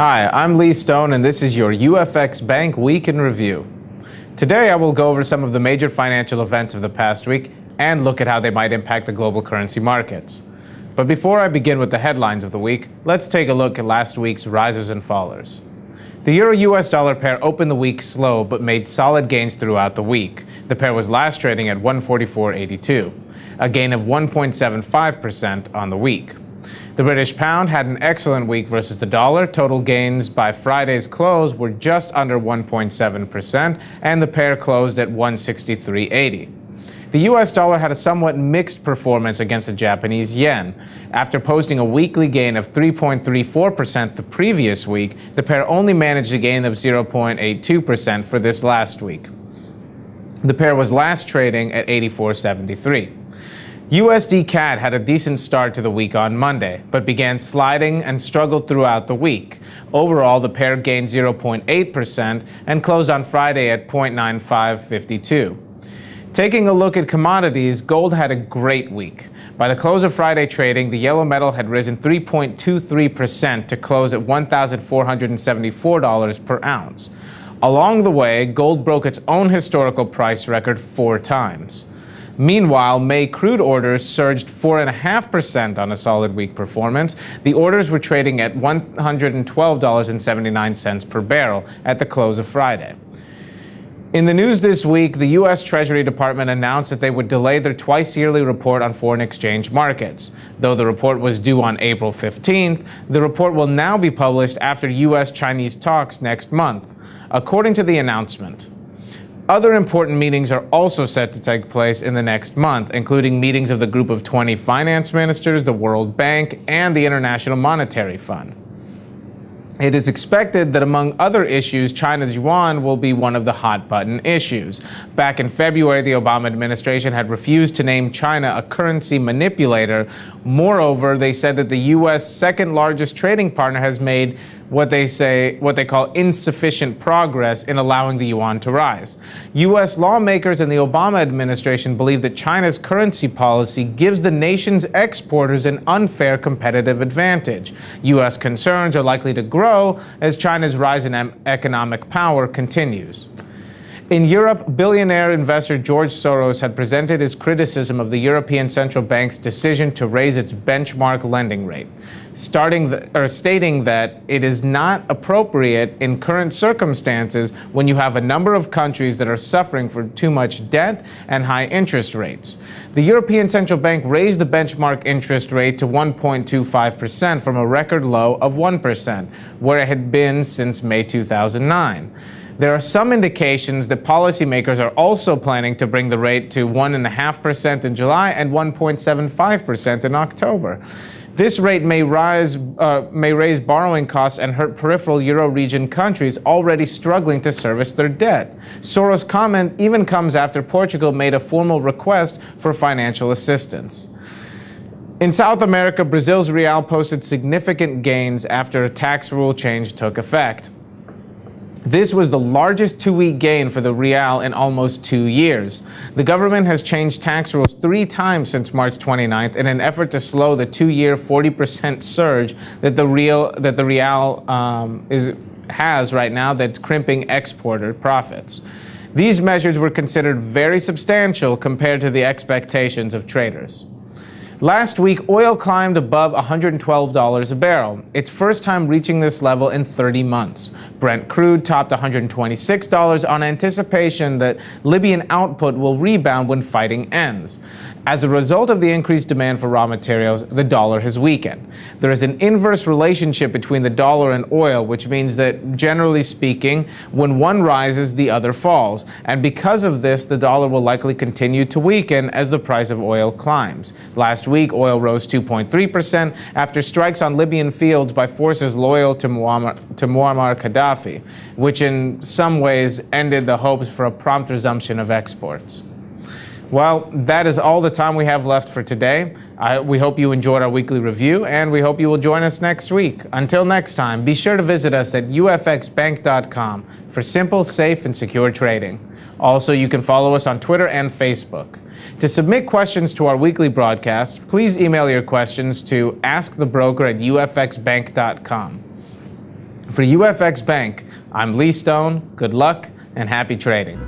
Hi, I'm Lee Stone, and this is your UFXBank Week in Review. Today, I will go over some of the major financial events of the past week and look at how they might impact the global currency markets. But before I begin with the headlines of the week, let's take a look at last week's risers and fallers. The Euro-US dollar pair opened the week slow but made solid gains throughout the week. The pair was last trading at 144.82, a gain of 1.75% on the week. The British pound had an excellent week versus the dollar. Total gains by Friday's close were just under 1.7%, and the pair closed at 163.80. The US dollar had a somewhat mixed performance against the Japanese yen. After posting a weekly gain of 3.34% the previous week, the pair only managed a gain of 0.82% for this last week. The pair was last trading at 84.73. USD CAD had a decent start to the week on Monday, but began sliding and struggled throughout the week. Overall, the pair gained 0.8% and closed on Friday at 0.9552. Taking a look at commodities, gold had a great week. By the close of Friday trading, the yellow metal had risen 3.23% to close at $1,474 per ounce. Along the way, gold broke its own historical price record 4 times. Meanwhile, May crude orders surged 4.5% on a solid week performance. The orders were trading at $112.79 per barrel at the close of Friday. In the news this week, the U.S. Treasury Department announced that they would delay their twice-yearly report on foreign exchange markets. Though the report was due on April 15th, the report will now be published after U.S. Chinese talks next month, according to the announcement. Other important meetings are also set to take place in the next month, including meetings of the Group of 20 finance ministers, the World Bank, and the International Monetary Fund. It is expected that among other issues, China's yuan will be one of the hot-button issues. Back in February, the Obama administration had refused to name China a currency manipulator. Moreover, they said that the U.S. second-largest trading partner has made what they call insufficient progress in allowing the yuan to rise. U.S. lawmakers and the Obama administration believe that China's currency policy gives the nation's exporters an unfair competitive advantage. U.S. concerns are likely to grow as China's rise in economic power continues. In Europe, billionaire investor George Soros had presented his criticism of the European Central Bank's decision to raise its benchmark lending rate, stating that it is not appropriate in current circumstances when you have a number of countries that are suffering from too much debt and high interest rates. The European Central Bank raised the benchmark interest rate to 1.25% from a record low of 1%, where it had been since May 2009. There are some indications that policymakers are also planning to bring the rate to 1.5% in July and 1.75% in October. This rate may raise borrowing costs and hurt peripheral Euro region countries already struggling to service their debt. Soros' comment even comes after Portugal made a formal request for financial assistance. In South America, Brazil's real posted significant gains after a tax rule change took effect. This was the largest 2-week gain for the real in almost 2 years. The government has changed tax rules 3 times since March 29th in an effort to slow the 2-year 40% surge that the real has right now that's crimping exporter profits. These measures were considered very substantial compared to the expectations of traders. Last week, oil climbed above $112 a barrel, its first time reaching this level in 30 months. Brent crude topped $126 on anticipation that Libyan output will rebound when fighting ends. As a result of the increased demand for raw materials, the dollar has weakened. There is an inverse relationship between the dollar and oil, which means that, generally speaking, when one rises, the other falls. And because of this, the dollar will likely continue to weaken as the price of oil climbs. Last week, oil rose 2.3% after strikes on Libyan fields by forces loyal to Muammar Gaddafi, which in some ways ended the hopes for a prompt resumption of exports. Well, that is all the time we have left for today. We hope you enjoyed our weekly review, and we hope you will join us next week. Until next time, be sure to visit us at UFXBank.com for simple, safe, and secure trading. Also, you can follow us on Twitter and Facebook. To submit questions to our weekly broadcast, please email your questions to askthebroker@ufxbank.com. For UFXBank, I'm Lee Stone. Good luck and happy trading.